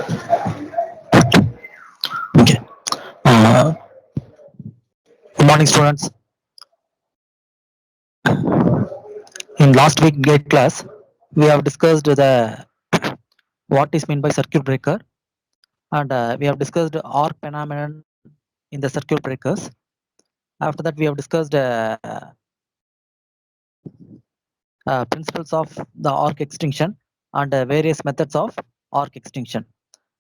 Okay. Uh, Good morning, students. In last week gate class, we have discussed the what is meant by circuit breaker, and we have discussed arc phenomenon in the circuit breakers. After that, we have discussed principles of the arc extinction and various methods of arc extinction.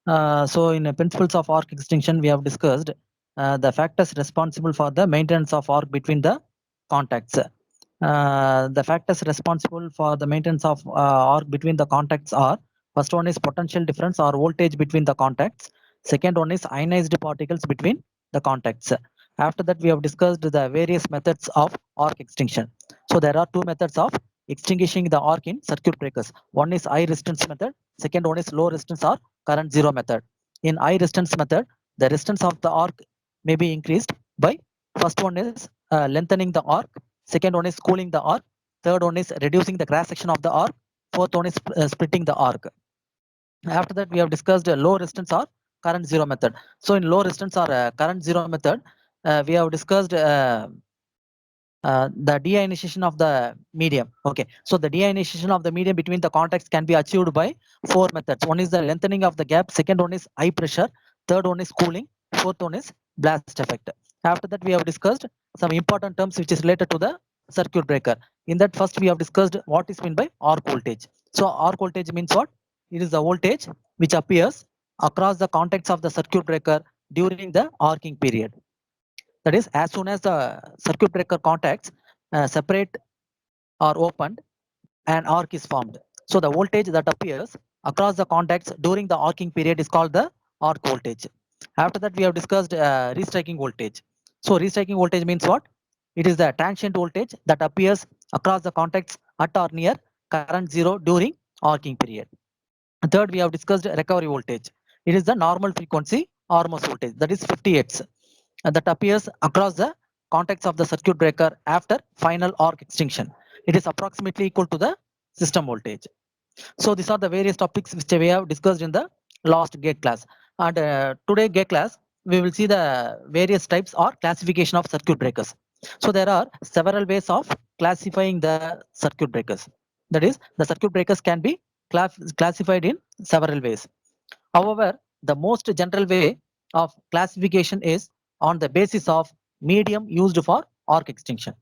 So, in principles of arc extinction, we have discussed the factors responsible for the maintenance of arc between the contacts. The factors responsible for the maintenance of arc between the contacts are: first one is potential difference or voltage between the contacts. Second one is ionized particles between the contacts. After that, we have discussed the various methods of arc extinction. So there are two methods of extinguishing the arc in circuit breakers. One is high resistance method. Second one is low resistance or current zero method. In high resistance method, the resistance of the arc may be increased by: first one is lengthening the arc. Second one is cooling the arc. Third one is reducing the cross section of the arc. Fourth one is splitting the arc. After that, we have discussed low resistance or current zero method. So in low resistance or current zero method, we have discussed the deionization of the medium. Okay, so the deionization of the medium between the contacts can be achieved by four methods. One is the lengthening of the gap. Second one is high pressure. Third one is cooling. Fourth one is blast effect. After that, we have discussed some important terms which is related to the circuit breaker. In that, first we have discussed what is meant by arc voltage. So arc voltage means what? It is the voltage which appears across the contacts of the circuit breaker during the arcing period. That is, as soon as the circuit breaker contacts separate or opened, an arc is formed. So the voltage that appears across the contacts during the arcing period is called the arc voltage. After that, we have discussed restriking voltage. So restriking voltage means what? It is the transient voltage that appears across the contacts at or near current zero during arcing period. Third, we have discussed recovery voltage. It is the normal frequency RMS voltage, that is 50 Hz, that appears across the contacts of the circuit breaker after final arc extinction. It is approximately equal to the system voltage. So these are the various topics which we have discussed in the last gate class. And today gate class, we will see the various types or classification of circuit breakers. So there are several ways of classifying the circuit breakers. That is, the circuit breakers can be classified in several ways. However, the most general way of classification is on the basis of medium used for arc extinction.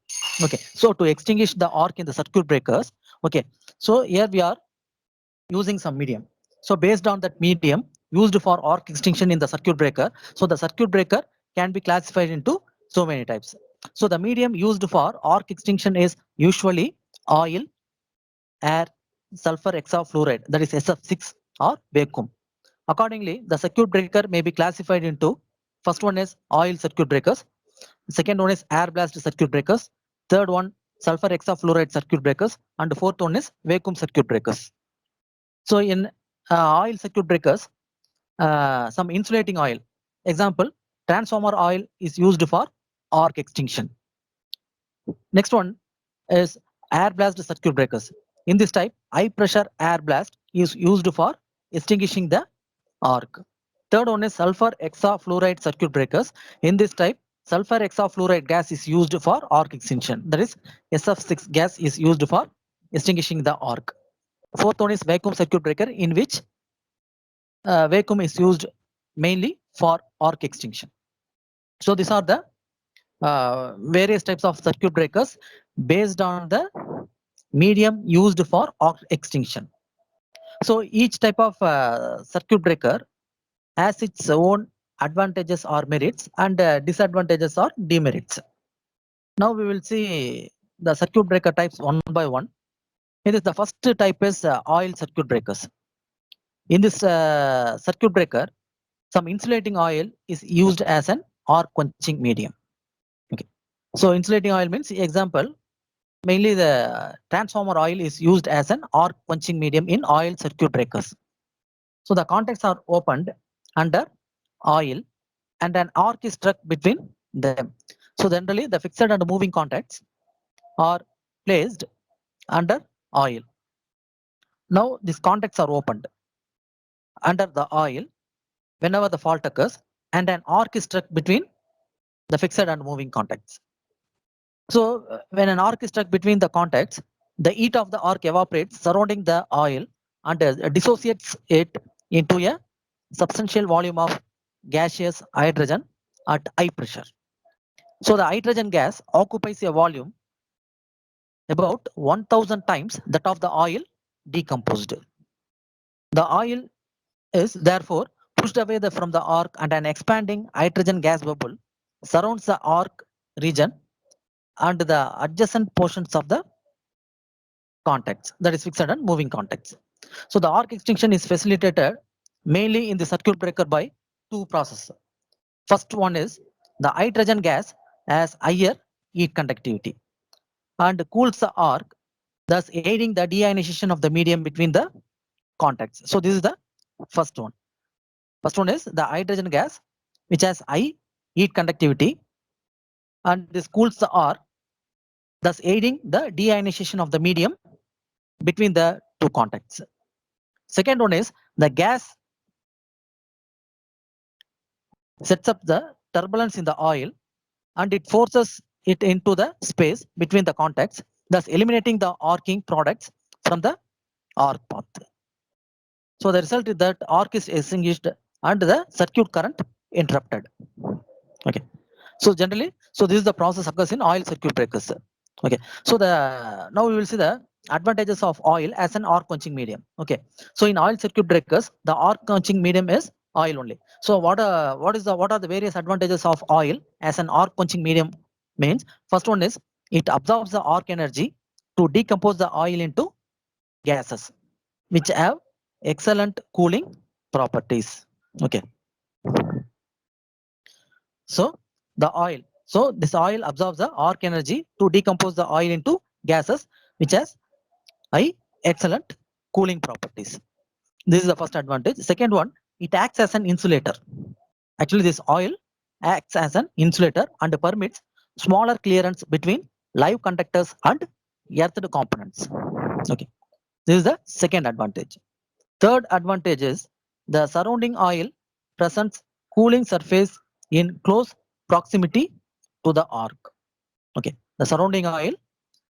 Okay, so to extinguish the arc in the circuit breakers, okay, so here we are using some medium. So based on that medium used for arc extinction in the circuit breaker, so the circuit breaker can be classified into so many types. So the medium used for arc extinction is usually oil, air, sulfur hexafluoride, that is SF6, or vacuum. Accordingly, the circuit breaker may be classified into: first one is oil circuit breakers, second one is air blast circuit breakers, third one sulfur hexafluoride circuit breakers, and fourth one is vacuum circuit breakers. So in oil circuit breakers, some insulating oil, example, transformer oil is used for arc extinction. Next one is air blast circuit breakers. In this type, high pressure air blast is used for extinguishing the arc. Third one is sulfur hexafluoride circuit breakers. In this type, sulfur hexafluoride gas is used for arc extinction. That is, SF6 gas is used for extinguishing the arc. Fourth one is vacuum circuit breaker, in which vacuum is used mainly for arc extinction. So these are the various types of circuit breakers based on the medium used for arc extinction. So each type of circuit breaker has its own advantages or merits, and disadvantages or demerits. Now we will see the circuit breaker types one by one. It is the first type is oil circuit breakers. In this circuit breaker, some insulating oil is used as an arc quenching medium. Okay. So insulating oil means, example, mainly the transformer oil is used as an arc quenching medium in oil circuit breakers. So the contacts are opened under oil and an arc is struck between them. So generally the fixed and moving contacts are placed under oil. Now these contacts are opened under the oil whenever the fault occurs and an arc is struck between the fixed and moving contacts. So when an arc is struck between the contacts, the heat of the arc evaporates surrounding the oil and dissociates it into a substantial volume of gaseous hydrogen at high pressure. So the hydrogen gas occupies a volume about 1000 times that of the oil decomposed. The oil is therefore pushed away from the arc and an expanding hydrogen gas bubble surrounds the arc region and the adjacent portions of the contacts, that is fixed and moving contacts. So the arc extinction is facilitated mainly in the circuit breaker by two processes. First one is the hydrogen gas has higher heat conductivity and cools the arc, thus aiding the deionization of the medium between the contacts. So this is the first one. First one is the hydrogen gas, which has high heat conductivity and this cools the arc, thus aiding the deionization of the medium between the two contacts. Second one is the gas sets up the turbulence in the oil and it forces it into the space between the contacts, thus eliminating the arcing products from the arc path. So the result is that arc is extinguished and the circuit current interrupted. Okay. So generally, so this is the process occurs in oil circuit breakers. Okay. So the now we will see the advantages of oil as an arc quenching medium. Okay. So in oil circuit breakers, the arc quenching medium is oil only. So what are the various advantages of oil as an arc quenching medium means? First one is it absorbs the arc energy to decompose the oil into gases, which have excellent cooling properties. Okay. So the oil, so this oil absorbs the arc energy to decompose the oil into gases, which has high excellent cooling properties. This is the first advantage. Second one, it acts as an insulator. Actually, this oil acts as an insulator and permits smaller clearance between live conductors and earthed components. Okay, this is the second advantage. Third advantage is the surrounding oil presents cooling surface in close proximity to the arc. Okay, the surrounding oil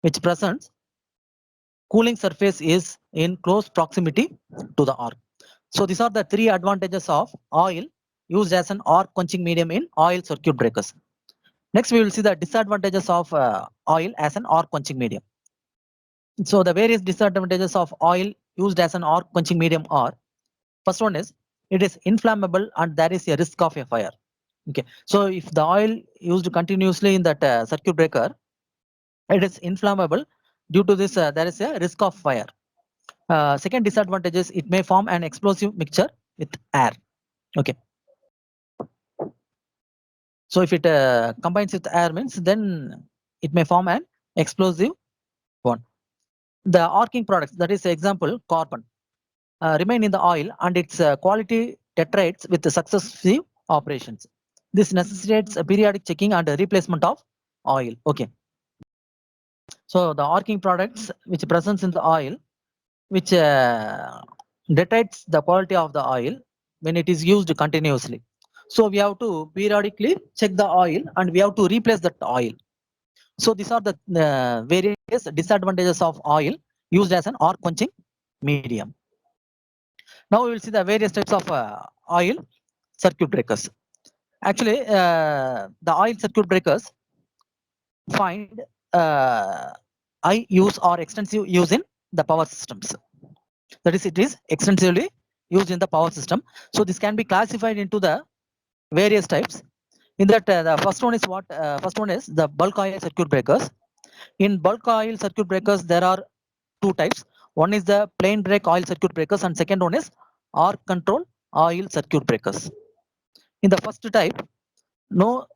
which presents cooling surface is in close proximity to the arc. So these are the three advantages of oil used as an arc quenching medium in oil circuit breakers. Next, we will see the disadvantages of oil as an arc quenching medium. So the various disadvantages of oil used as an arc quenching medium are: first one is it is inflammable and there is a risk of a fire. Okay, so if the oil used continuously in that circuit breaker, it is inflammable. Due to this, there is a risk of fire. Second disadvantage is it may form an explosive mixture with air. Okay, so if it combines with air means then it may form an explosive one. The arcing products, that is example carbon, remain in the oil and its quality deteriorates with the successive operations. This necessitates a periodic checking and a replacement of oil. Okay. So the arcing products which presents in the oil, which deteriorates the quality of the oil when it is used continuously. So we have to periodically check the oil and we have to replace that oil. So these are the various disadvantages of oil used as an arc quenching medium. Now we will see the various types of oil circuit breakers. Actually, the oil circuit breakers find high use or extensive use in the power systems. That is, it is extensively used in the power system. So this can be classified into the various types. In that, the first one is what? First one is the bulk oil circuit breakers. In bulk oil circuit breakers, there are two types. One is the plain break oil circuit breakers, and second one is arc control oil circuit breakers. In the first type, no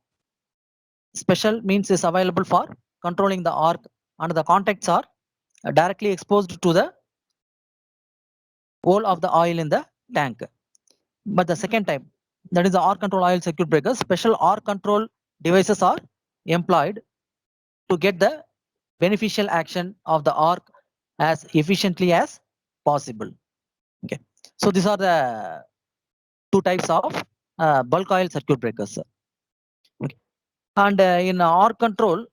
special means is available for controlling the arc, and the contacts are directly exposed to the whole of the oil in the tank. But the second type, that is the arc control oil circuit breakers, special arc control devices are employed to get the beneficial action of the arc as efficiently as possible. Okay, so these are the two types of bulk oil circuit breakers. Okay. And in arc control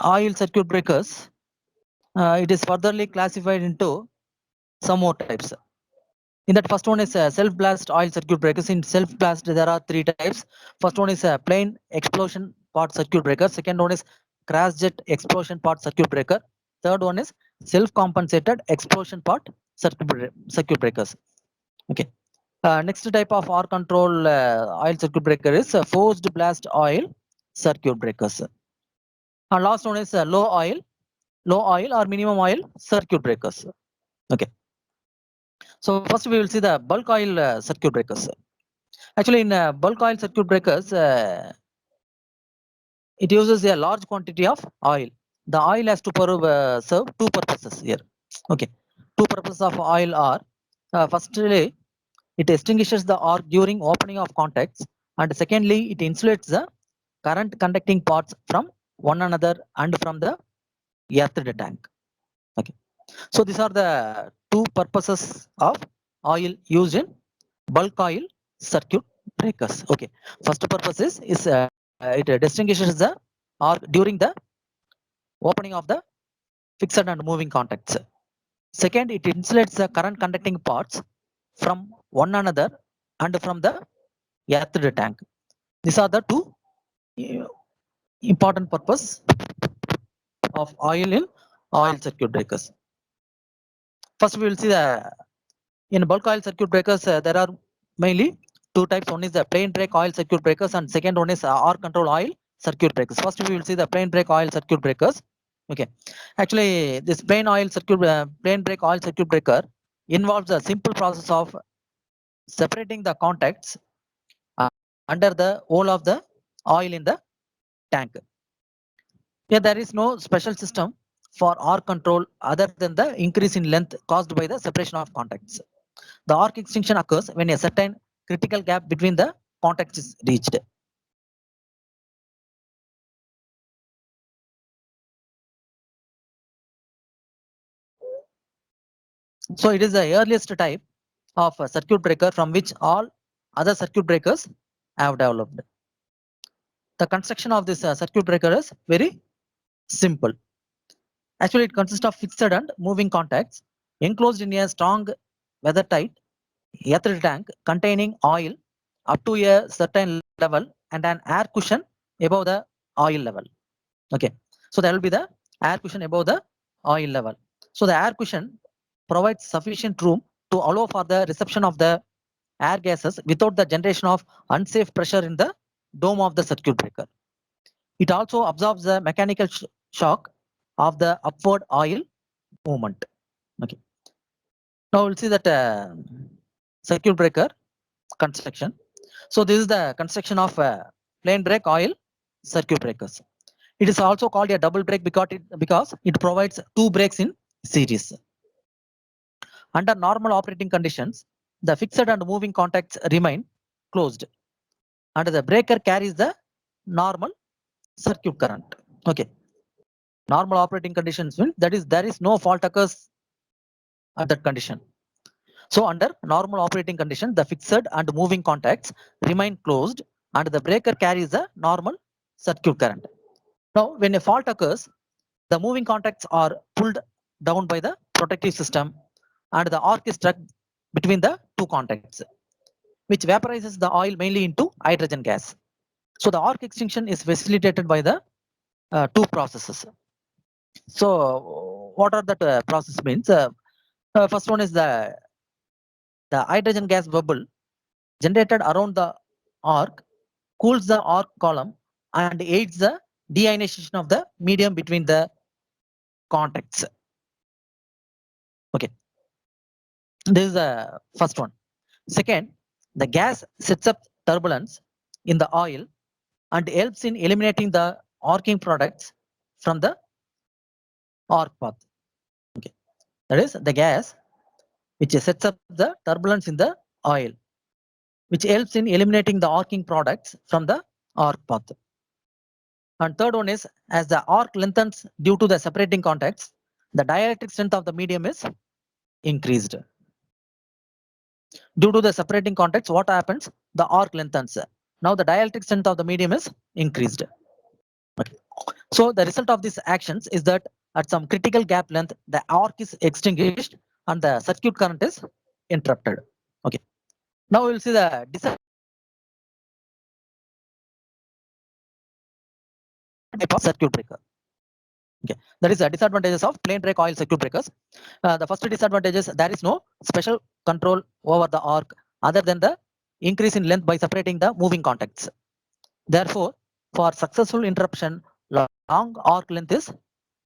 oil circuit breakers, it is furtherly classified into some more types. In that, first one is self-blast oil circuit breakers. In self-blast, there are three types. First one is plain explosion part circuit breaker. Second one is crash jet explosion part circuit breaker. Third one is self-compensated explosion part circuit breakers. Okay. Next type of R control oil circuit breaker is forced blast oil circuit breakers. And last one is low oil or minimum oil circuit breakers. Okay. So first we will see the bulk oil circuit breakers. Actually, in bulk oil circuit breakers, it uses a large quantity of oil. The oil has to serve two purposes here. Okay, two purposes of oil are firstly, it extinguishes the arc during opening of contacts, and secondly, it insulates the current conducting parts from one another and from the earthed tank. Okay, so these are the two purposes of oil used in bulk oil circuit breakers. Okay, first purpose is it distinguishes the arc during the opening of the fixed and moving contacts. Second, it insulates the current conducting parts from one another and from the earthed tank. These are the two uh, important purpose of oil in oil circuit breakers. First, we will see the in bulk oil circuit breakers. There are mainly two types. One is the plain brake oil circuit breakers, and second one is arc control oil circuit breakers. First, we will see the plain brake oil circuit breakers. Okay, actually, this plain brake oil circuit breaker involves a simple process of separating the contacts uh, under the hole of the oil in the tank. Here, there is no special system for arc control other than the increase in length caused by the separation of contacts. The arc extinction occurs when a certain critical gap between the contacts is reached. So it is the earliest type of a circuit breaker from which all other circuit breakers have developed. The construction of this circuit breaker is very simple. Actually, it consists of fixed and moving contacts enclosed in a strong weather-tight earthed tank containing oil up to a certain level and an air cushion above the oil level. Okay, so there will be the air cushion above the oil level. So the air cushion provides sufficient room to allow for the reception of the air gases without the generation of unsafe pressure in the dome of the circuit breaker. It also absorbs the mechanical shock of the upward oil movement. Okay. Now we'll see that circuit breaker construction. So this is the construction of plain brake oil circuit breakers. It is also called a double brake because it provides two brakes in series. Under normal operating conditions, the fixed and moving contacts remain closed, and the breaker carries the normal circuit current. Okay, normal operating conditions mean that is there is no fault occurs at that condition. So under normal operating condition, the fixed and moving contacts remain closed, and the breaker carries the normal circuit current. Now, when a fault occurs, the moving contacts are pulled down by the protective system, and the arc is struck between the two contacts, which vaporizes the oil mainly into hydrogen gas. So the arc extinction is facilitated by the two processes. So what are that process means? First one is the hydrogen gas bubble generated around the arc cools the arc column and aids the deionization of the medium between the contacts. Okay, this is the first one. Second, the gas sets up turbulence in the oil and helps in eliminating the arcing products from the arc path. Okay, that is the gas which sets up the turbulence in the oil, which helps in eliminating the arcing products from the arc path. And third one is as the arc lengthens due to the separating contacts, the dielectric strength of the medium is increased. Due to the separating contacts, what happens? The arc lengthens. Now the dielectric strength of the medium is increased. Okay. So the result of these actions is that at some critical gap length, the arc is extinguished and the circuit current is interrupted. Okay. Now we will see the disadvantage of circuit breaker. Okay, that is the disadvantages of plain drag oil circuit breakers. The first disadvantage is there is no special control over the arc other than the increase in length by separating the moving contacts. Therefore, for successful interruption, long arc length is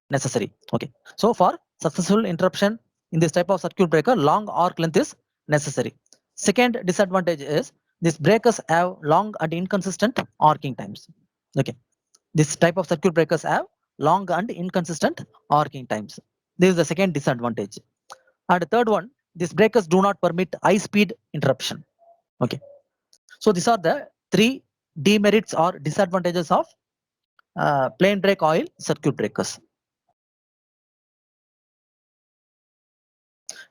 necessary. Okay, so for successful interruption in this type of circuit breaker, long arc length is necessary. Second disadvantage is these breakers have long and inconsistent arcing times. Okay, this type of circuit breakers have long and inconsistent arcing times. This is the second disadvantage. And the third one, these breakers do not permit high speed interruption. Okay, so these are the three demerits or disadvantages of plain drag oil circuit breakers.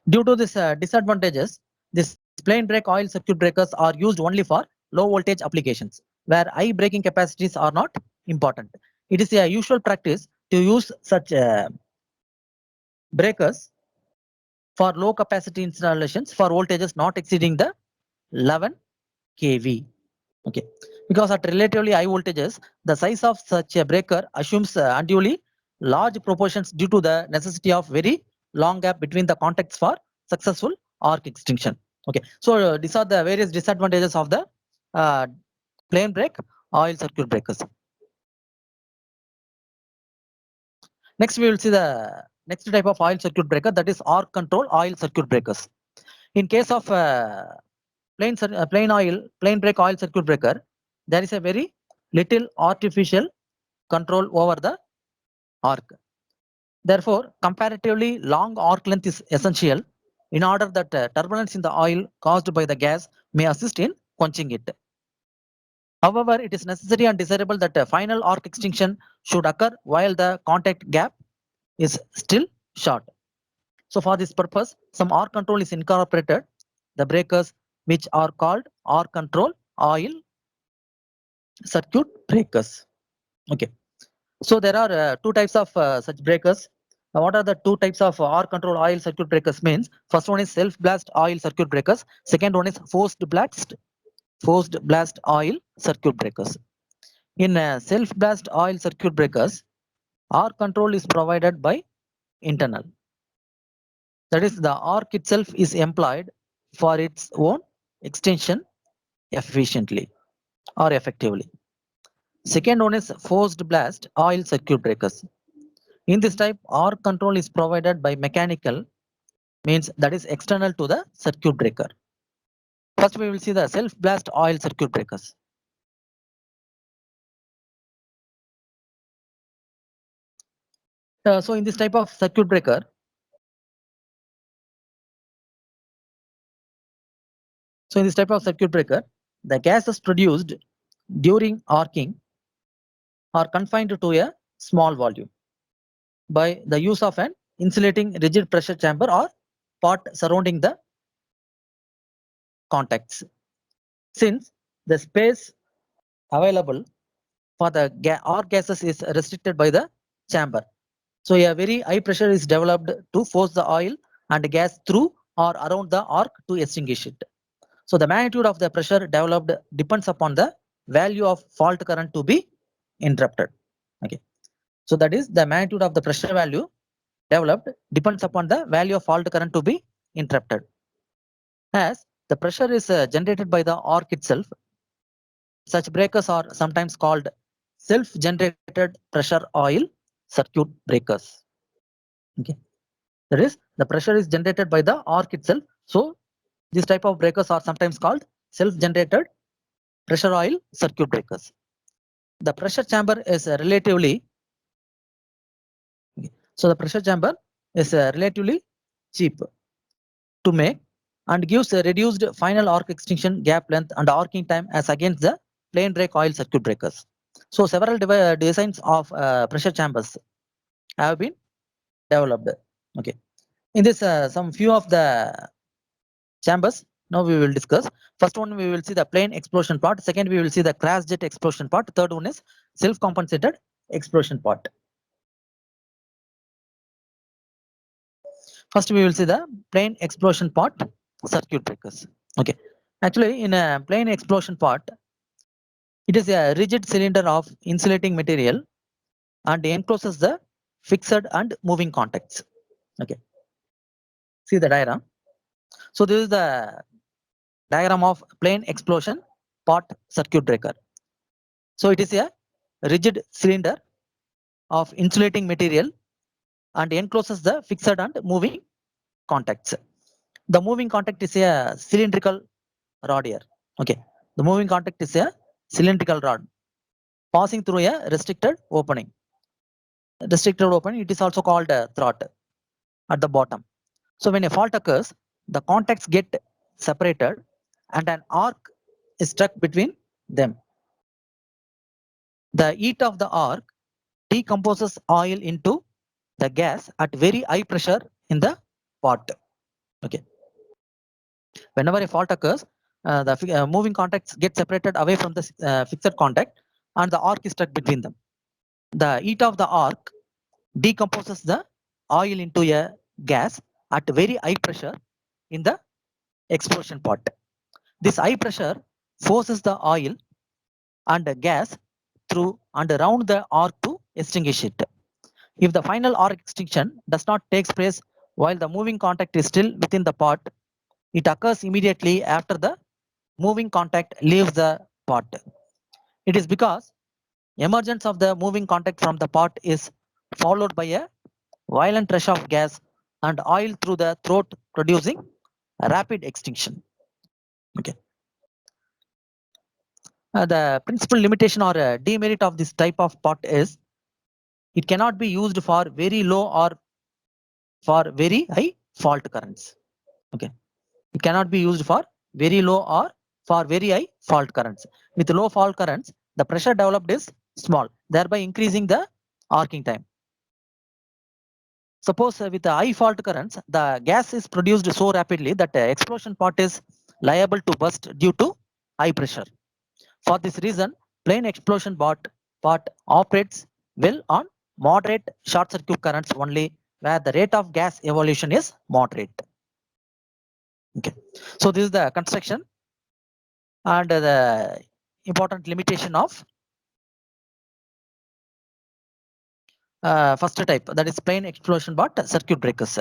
Due to these disadvantages, this plain drag oil circuit breakers are used only for low voltage applications where high breaking capacities are not important. It is a usual practice to use such breakers for low capacity installations for voltages not exceeding the 11 kV. Okay, because at relatively high voltages, the size of such a breaker assumes unduly large proportions due to the necessity of very long gap between the contacts for successful arc extinction. Okay, so these are the various disadvantages of the uh, plain break oil circuit breakers. Next, we will see the next type of oil circuit breaker, that is arc control oil circuit breakers. In case of plain break oil circuit breaker, there is a very little artificial control over the arc. Therefore, comparatively long arc length is essential in order that turbulence in the oil caused by the gas may assist in quenching it. However, it is necessary and desirable that final arc extinction should occur while the contact gap is still short. So for this purpose, some arc control is incorporated, the breakers which are called arc control oil circuit breakers. Okay, so there are two types of such breakers. What are the two types of arc control oil circuit breakers means? First one is self blast oil circuit breakers. Second one is forced blast oil circuit breakers. In self blast oil circuit breakers, arc control is provided by internal. That is, the arc itself is employed for its own extension efficiently or effectively. Second one is forced blast oil circuit breakers. In this type, arc control is provided by mechanical, means that is external to the circuit breaker. First, we will see the self blast oil circuit breakers. So in this type of circuit breaker, the gases produced during arcing are confined to a small volume by the use of an insulating rigid pressure chamber or pot surrounding the contacts. Since the space available for the arc gases is restricted by the chamber, so a very high pressure is developed to force the oil and gas through or around the arc to extinguish it. So the magnitude of the pressure developed depends upon the value of fault current to be interrupted. Okay, so that is the magnitude of the pressure value developed depends upon the value of fault current to be interrupted. As the pressure is generated by the arc itself, such breakers are sometimes called self-generated pressure oil circuit breakers. Okay, that is, the pressure is generated by the arc itself. So this type of breakers are sometimes called self-generated pressure oil circuit breakers. The pressure chamber is relatively so the pressure chamber is relatively cheap to make and gives a reduced final arc extinction gap length and arcing time as against the plain drag oil circuit breakers. So several designs of pressure chambers have been developed. Okay, in this some few of the chambers Now we will discuss. First one we will see the plain explosion part. Second we will see the crash jet explosion part. Third one is self-compensated explosion part. First we will see the plain explosion part, circuit breakers. Okay. Actually in a plain explosion part, it is a rigid cylinder of insulating material and encloses the fixed and moving contacts. Okay. See the diagram. So this is the diagram of plain explosion part circuit breaker. So it is a rigid cylinder of insulating material and encloses the fixed and moving contacts. The moving contact is a cylindrical rod here. Okay. The moving contact is a cylindrical rod passing through a restricted opening. Restricted opening, it is also called a throat at the bottom. So when a fault occurs, the contacts get separated and an arc is struck between them. The heat of the arc decomposes oil into the gas at very high pressure in the pot. Okay. Whenever a fault occurs, the moving contacts get separated away from the fixed contact and the arc is stuck between them. The heat of the arc decomposes the oil into a gas at very high pressure in the explosion pot. This high pressure forces the oil and the gas through and around the arc to extinguish it. If the final arc extinction does not take place while the moving contact is still within the pot, it occurs immediately after the moving contact leaves the pot. It is because emergence of the moving contact from the pot is followed by a violent rush of gas and oil through the throat, producing a rapid extinction. Okay. The principal limitation or demerit of this type of pot is it cannot be used for very low or for very high fault currents. Okay. It cannot be used for very low or for very high fault currents. With low fault currents, the pressure developed is small, thereby increasing the arcing time. Suppose with the high fault currents, the gas is produced so rapidly that the explosion pot is liable to burst due to high pressure. For this reason, plain explosion pot operates well on moderate short circuit currents only, where the rate of gas evolution is moderate. Okay, so this is the construction and the important limitation of first type, that is plain explosion pot circuit breakers.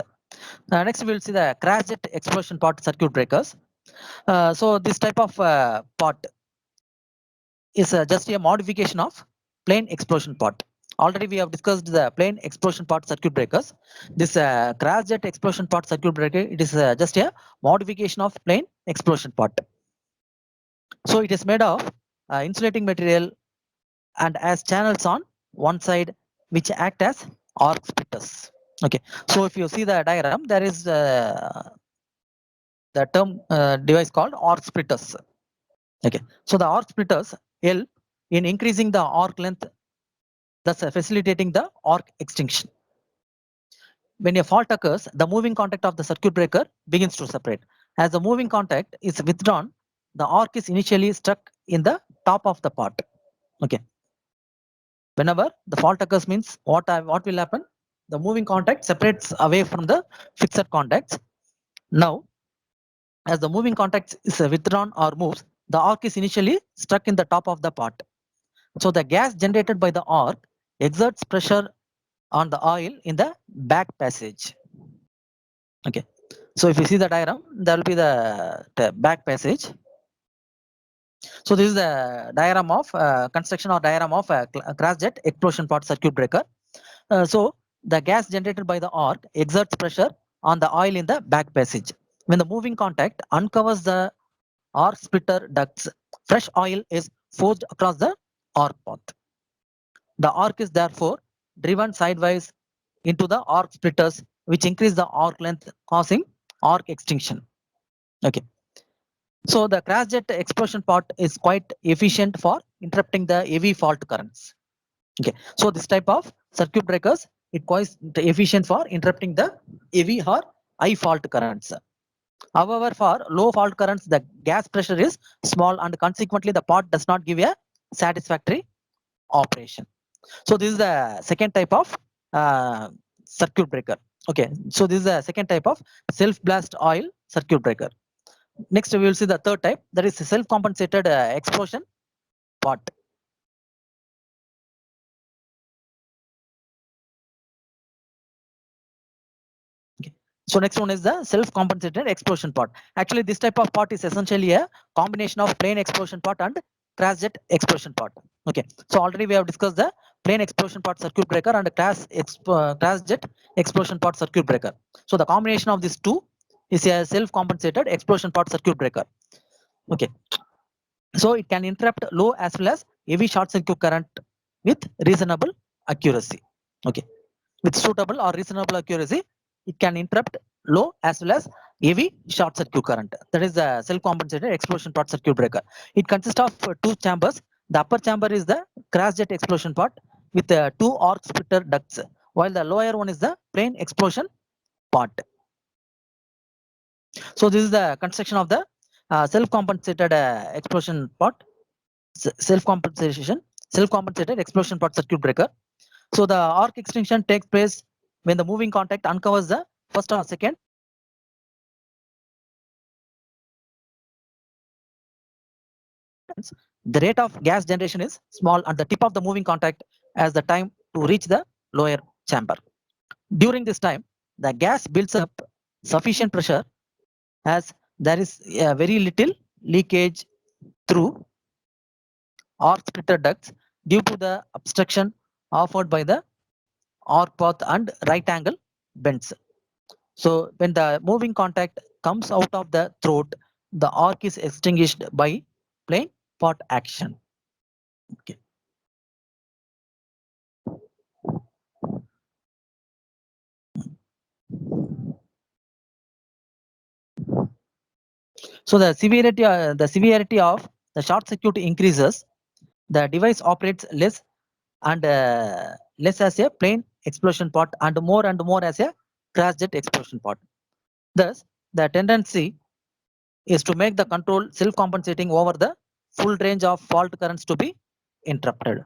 Next we will see the crash jet explosion pot circuit breakers. So this type of pot is just a modification of plain explosion pot. Already we have discussed the plain explosion pot circuit breakers. This crash jet explosion pot circuit breaker, it is just a modification of plain explosion pot. So it is made of insulating material and has channels on one side which act as arc splitters. Okay, so if you see the diagram, there is the term device called arc splitters. Okay, so the arc splitters help in increasing the arc length, thus facilitating the arc extinction. When a fault occurs, the moving contact of the circuit breaker begins to separate. As the moving contact is withdrawn, the arc is initially struck in the top of the pot. Okay. Whenever the fault occurs means what will happen? The moving contact separates away from the fixed contacts. Now, as the moving contact is withdrawn or moves, the arc is initially struck in the top of the pot. So the gas generated by the arc exerts pressure on the oil in the back passage. Okay. So if you see the diagram, there will be the back passage. So this is the diagram of construction or diagram of crash jet explosion pot circuit breaker. So the gas generated by the arc exerts pressure on the oil in the back passage. When the moving contact uncovers the arc splitter ducts, fresh oil is forced across the arc path. The arc is therefore driven sideways into the arc splitters, which increase the arc length, causing arc extinction. Okay. So the crash jet explosion pot is quite efficient for interrupting the heavy fault currents. Okay. So this type of circuit breakers, it quite efficient for interrupting the heavy or high fault currents. However, for low fault currents, the gas pressure is small and consequently the pot does not give a satisfactory operation. So this is the second type of uh, circuit breaker. Okay, so this is the second type of self blast oil circuit breaker. Next, we will see the third type, that is self compensated explosion pot. Okay. So next one is the self compensated explosion pot. Actually, this type of pot is essentially a combination of plain explosion pot and crash jet explosion pot. Okay, so already we have discussed the plain explosion pot circuit breaker and crash jet explosion pot circuit breaker. So the combination of these two is a self compensated explosion pot circuit breaker. Okay, so it can interrupt low as well as heavy short circuit current with reasonable accuracy. Okay, with suitable or reasonable accuracy, it can interrupt low as well as heavy short circuit current. That is the self compensated explosion pot circuit breaker. It consists of two chambers. The upper chamber is the crash jet explosion pot with two arc splitter ducts, while the lower one is the plain explosion pot. So this is the construction of the self compensated explosion pot, self compensated explosion pot circuit breaker. So the arc extinction takes place when the moving contact uncovers the first or second. The rate of gas generation is small and the tip of the moving contact has the time to reach the lower chamber. During this time, the gas builds up sufficient pressure as there is very little leakage through arc splitter ducts due to the obstruction offered by the arc path and right angle bends. So when the moving contact comes out of the throat, the arc is extinguished by plain pot action. Okay. So the severity of the short circuit increases. The device operates less and less as a plain explosion pot and more as a crash jet explosion pot. Thus, the tendency is to make the control self-compensating over the full range of fault currents to be interrupted.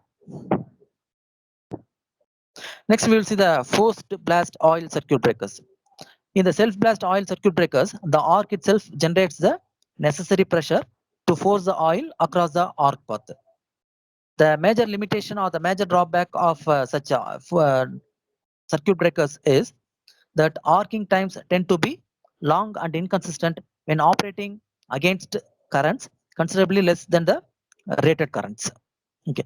Next, we will see the forced blast oil circuit breakers. In the self-blast oil circuit breakers, the arc itself generates the necessary pressure to force the oil across the arc path. The major limitation or the major drawback of such circuit breakers is that arcing times tend to be long and inconsistent when operating against currents considerably less than the rated currents. Okay.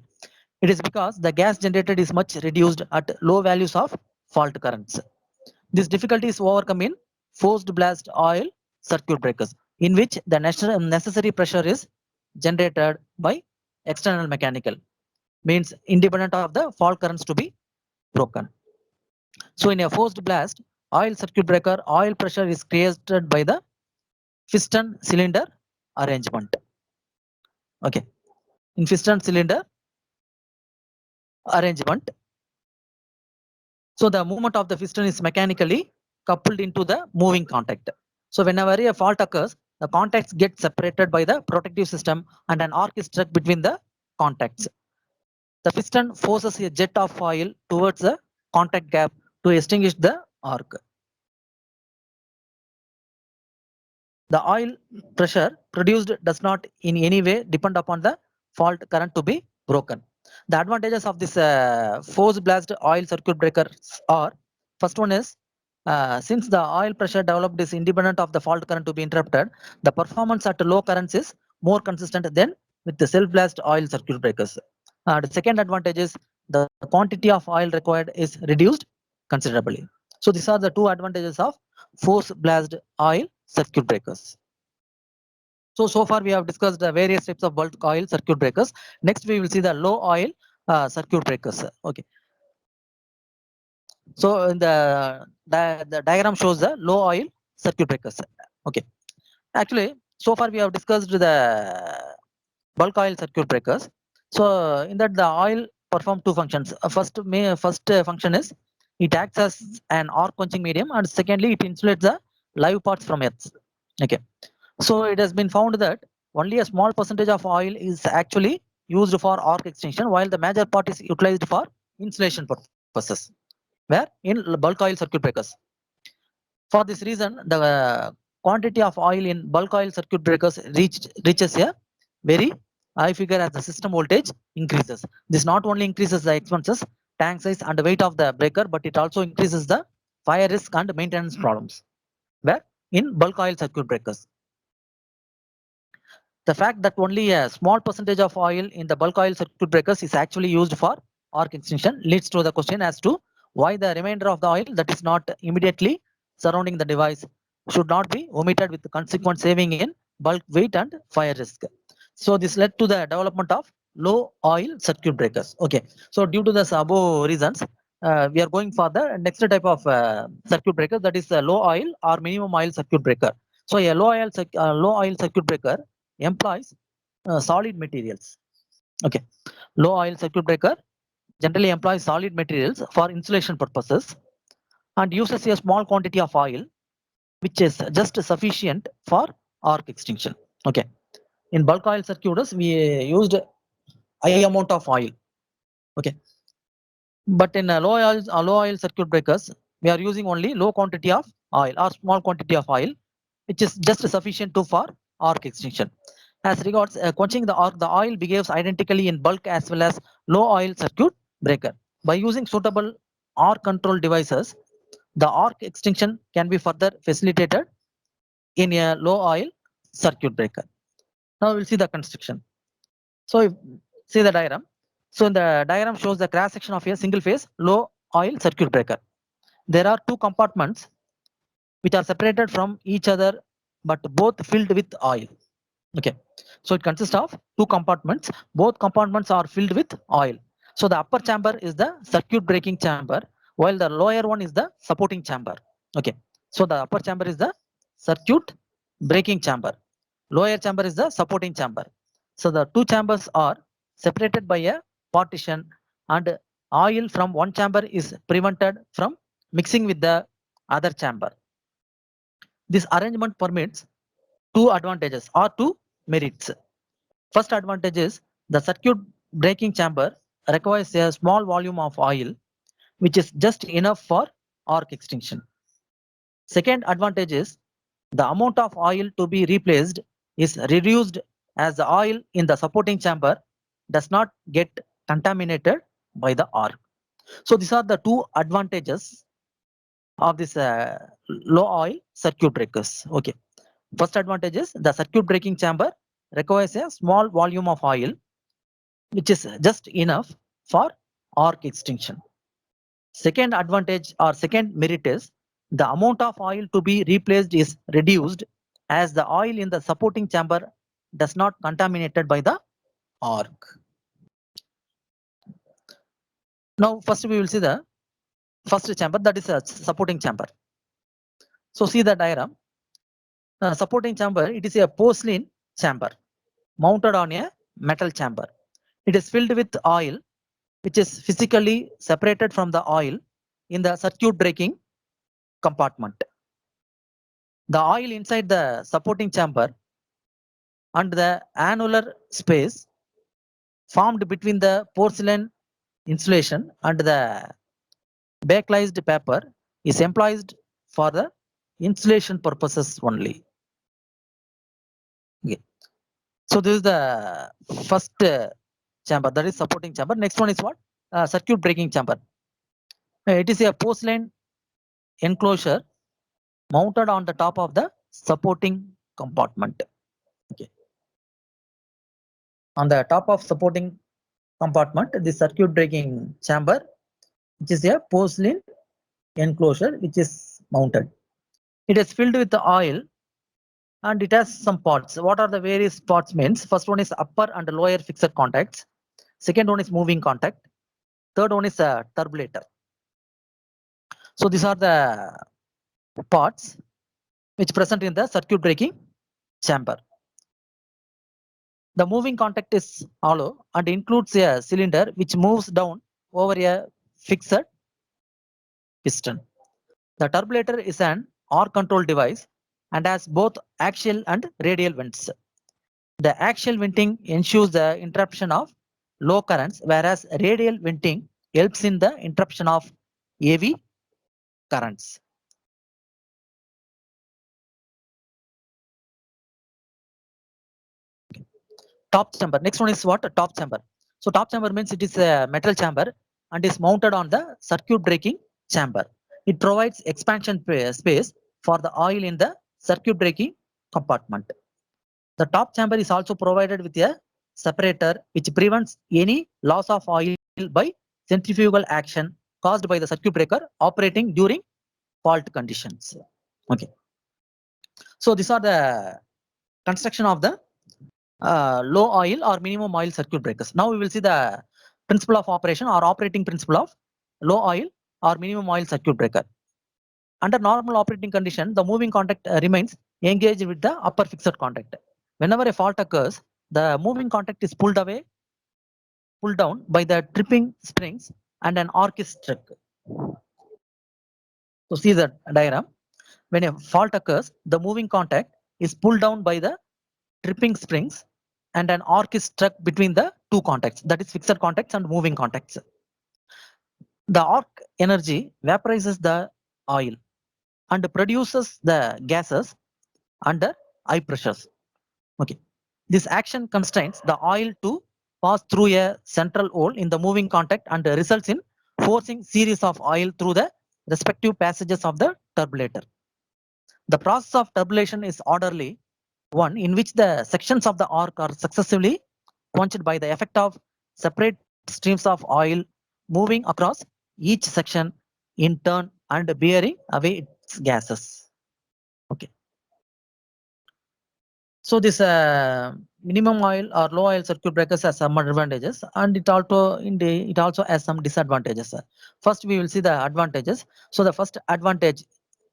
It is because the gas generated is much reduced at low values of fault currents. This difficulty is overcome in forced blast oil circuit breakers, in which the necessary pressure is generated by external mechanical means independent of the fault currents to be broken. So in a forced blast oil circuit breaker, oil pressure is created by the piston cylinder arrangement. Okay, in piston cylinder arrangement, so the movement of the piston is mechanically coupled into the moving contact. So whenever a fault occurs, the contacts get separated by the protective system and an arc is struck between the contacts. The piston forces a jet of oil towards the contact gap to extinguish the arc. The oil pressure produced does not in any way depend upon the fault current to be broken. The advantages of this force blast oil circuit breakers are, first one is since the oil pressure developed is independent of the fault current to be interrupted, the performance at low currents is more consistent than with the self blast oil circuit breakers. The second advantage is the quantity of oil required is reduced considerably. So these are the two advantages of force blast oil circuit breakers. So far we have discussed the various types of bulk oil circuit breakers. Next we will see the low oil circuit breakers. Okay. So in the diagram shows the low oil circuit breakers. Okay. Actually, so far we have discussed the bulk oil circuit breakers. So in that the oil perform two functions. First function is it acts as an arc quenching medium, and secondly it insulates the live parts from earth. Okay, so it has been found that only a small percentage of oil is actually used for arc extension, while the major part is utilized for insulation purposes. Where in bulk oil circuit breakers. For this reason, the quantity of oil in bulk oil circuit breakers reaches a very high figure as the system voltage increases. This not only increases the expenses, tank size and weight of the breaker, but it also increases the fire risk and maintenance problems. Where in bulk oil circuit breakers. The fact that only a small percentage of oil in the bulk oil circuit breakers is actually used for arc extension leads to the question as to why the remainder of the oil that is not immediately surrounding the device should not be omitted with the consequent saving in bulk weight and fire risk. So this led to the development of low oil circuit breakers. Okay, so due to the above reasons, we are going for the next type of circuit breaker, that is low oil or minimum oil circuit breaker. So a low oil circuit breaker employs solid materials. Okay, low oil circuit breaker generally employs solid materials for insulation purposes and uses a small quantity of oil which is just sufficient for arc extinction. Okay, in bulk oil circuits we used high amount of oil. Okay, but in low oil circuit breakers we are using only low quantity of oil or small quantity of oil which is just sufficient to for arc extinction. As regards quenching the arc, the oil behaves identically in bulk as well as low oil circuit breaker. By using suitable arc control devices, the arc extinction can be further facilitated in a low oil circuit breaker. Now we'll see the construction. So if, see the diagram. So in the diagram shows the cross section of a single phase low oil circuit breaker. There are two compartments which are separated from each other but both filled with oil. Okay, so it consists of two compartments. Both compartments are filled with oil. So the upper chamber is the circuit breaking chamber, while the lower one is the supporting chamber. Okay, so the upper chamber is the circuit breaking chamber. Lower chamber is the supporting chamber. So the two chambers are separated by a partition, and oil from one chamber is prevented from mixing with the other chamber. This arrangement permits two advantages or two merits. First advantage is the circuit breaking chamber requires a small volume of oil which is just enough for arc extinction. Second advantage is the amount of oil to be replaced is reduced as the oil in the supporting chamber does not get contaminated by the arc. So these are the two advantages of this low oil circuit breakers. Okay. First advantage is the circuit breaking chamber requires a small volume of oil which is just enough for arc extinction. Second advantage or second merit is the amount of oil to be replaced is reduced as the oil in the supporting chamber does not contaminated by the arc. Now first we will see the first chamber, that is a supporting chamber. So see the diagram. Supporting chamber, it is a porcelain chamber mounted on a metal chamber. It is filled with oil which is physically separated from the oil in the circuit breaking compartment. The oil inside the supporting chamber and the annular space formed between the porcelain insulation and the bakelized paper is employed for the insulation purposes only. Okay. So this is the first chamber, that is supporting chamber. Next one is what? Circuit breaking chamber. It is a porcelain enclosure mounted on the top of the supporting compartment. Okay. On the top of supporting compartment, the circuit breaking chamber, which is a porcelain enclosure which is mounted. It is filled with the oil and it has some parts. What are the various parts means? First one is upper and lower fixed contacts. Second one is moving contact. Third one is a turbulator. So these are the parts which present in the circuit breaking chamber. The moving contact is hollow and includes a cylinder which moves down over a fixed piston. The turbulator is an arc control device and has both axial and radial vents. The axial venting ensures the interruption of low currents, whereas radial venting helps in the interruption of AV currents. Top chamber. Next one is what? Top chamber. So top chamber means it is a metal chamber and is mounted on the circuit breaking chamber. It provides expansion space for the oil in the circuit breaking compartment. The top chamber is also provided with a separator which prevents any loss of oil by centrifugal action caused by the circuit breaker operating during fault conditions. Okay. So these are the construction of the low oil or minimum oil circuit breakers. Now we will see the principle of operation or operating principle of low oil or minimum oil circuit breaker. Under normal operating condition, the moving contact remains engaged with the upper fixed contact. Whenever a fault occurs, the moving contact is pulled down by the tripping springs and an arc is struck. So see the diagram. When a fault occurs, the moving contact is pulled down by the tripping springs and an arc is struck between the two contacts, that is fixed contacts and moving contacts. The arc energy vaporizes the oil and produces the gases under high pressures. Okay. This action constrains the oil to pass through a central hole in the moving contact and results in forcing series of oil through the respective passages of the turbulator. The process of turbulation is orderly one in which the sections of the arc are successively quenched by the effect of separate streams of oil moving across each section in turn and bearing away its gases. Okay. So this minimum oil or low oil circuit breakers has some advantages and it also has some disadvantages. First we will see the advantages. So the first advantage,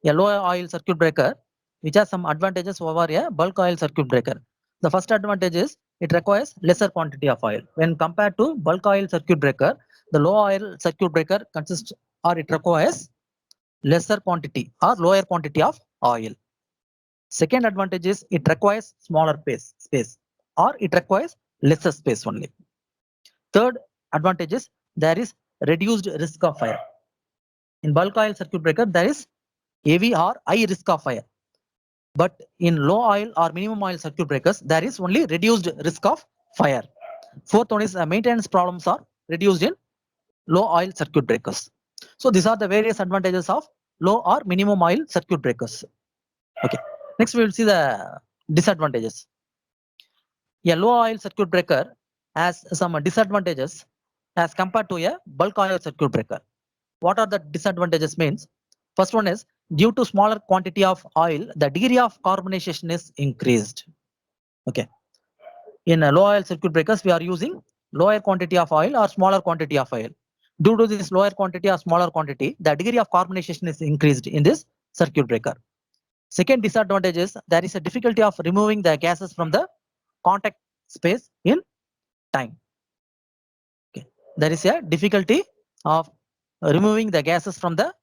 a low oil circuit breaker which has some advantages over a bulk oil circuit breaker. The first advantage is it requires lesser quantity of oil. When compared to bulk oil circuit breaker, the low oil circuit breaker consists or it requires lesser quantity or lower quantity of oil. Second advantage is it requires smaller space or it requires lesser space only. Third advantage is there is reduced risk of fire. In bulk oil circuit breaker, there is heavy or high risk of fire. But in low oil or minimum oil circuit breakers, there is only reduced risk of fire. Fourth one is maintenance problems are reduced in low oil circuit breakers. So these are the various advantages of low or minimum oil circuit breakers. Okay. Next we will see the disadvantages. A low oil circuit breaker has some disadvantages as compared to a bulk oil circuit breaker. What are the disadvantages means? First one is due to smaller quantity of oil, the degree of carbonization is increased. Okay. In a low oil circuit breakers, we are using lower quantity of oil or smaller quantity of oil. Due to this lower quantity or smaller quantity, the degree of carbonization is increased in this circuit breaker. Second disadvantage is there is a difficulty of removing the gases from the contact space in time. Okay. There is a difficulty of removing the gases from the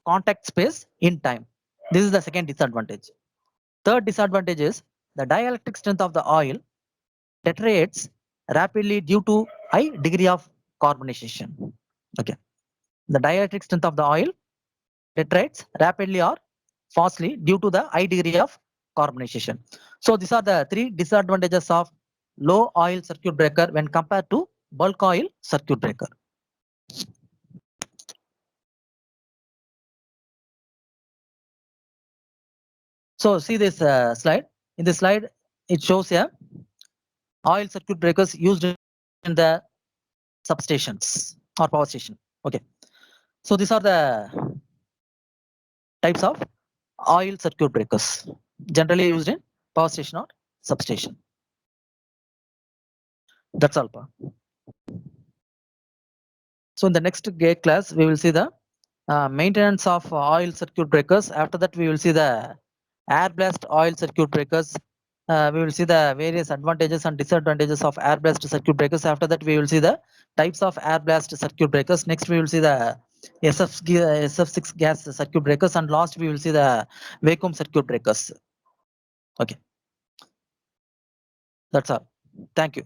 contact space in time. This is the second disadvantage. Third disadvantage is the dielectric strength of the oil deteriorates rapidly due to high degree of carbonization. Okay. The dielectric strength of the oil deteriorates rapidly or fastly due to the high degree of carbonization. So these are the three disadvantages of low oil circuit breaker when compared to bulk oil circuit breaker. So see this slide. In this slide, it shows a oil circuit breakers used in the substations or power station. Okay. So these are the types of oil circuit breakers generally used in power station or substation. That's all. So in the next gate class, we will see the maintenance of oil circuit breakers. After that, we will see the air blast oil circuit breakers. We will see the various advantages and disadvantages of air blast circuit breakers. After that, we will see the types of air blast circuit breakers. Next, we will see the SF6 gas circuit breakers, and last we will see the vacuum circuit breakers. Okay, that's all. Thank you.